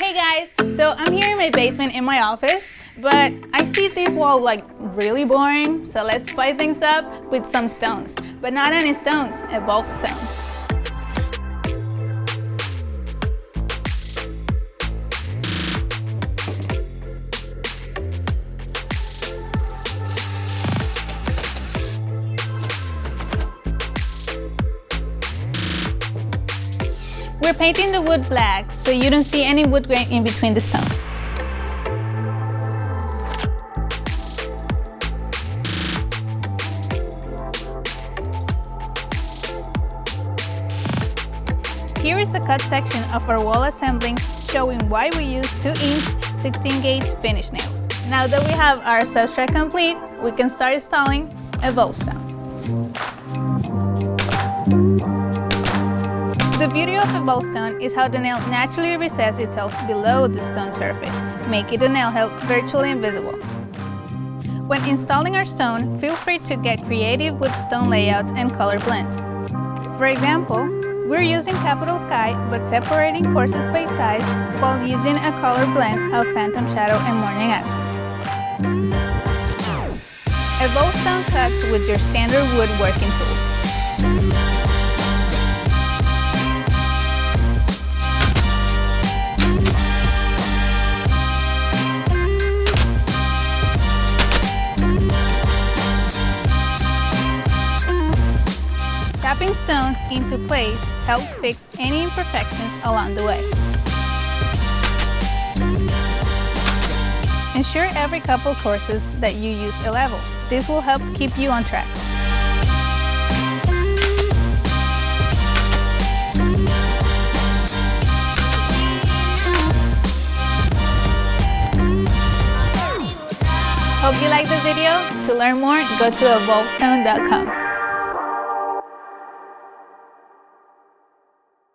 Hey guys, so I'm here in my basement in my office, but I see this wall like really boring, so let's spice things up with some stones. But not any stones, evolved stones. We're painting the wood black so you don't see any wood grain in between the stones. Here is a cut section of our wall assembling showing why we use 2-inch 16-gauge finish nails. Now that we have our substrate complete, we can start installing evolved stone. The beauty of evolved stone is how the nail naturally resets itself below the stone surface, making the nail head virtually invisible. When installing our stone, feel free to get creative with stone layouts and color blends. For example, we're using Capital Sky but separating courses by size while using a color blend of Phantom Shadow and Morning Aspen. Evolved stone cuts with your standard woodworking tools. Tapping stones into place helps fix any imperfections along the way. Ensure every couple courses that you use a level. This will help keep you on track. Hope you liked the video. To learn more, go to evolvedstone.com.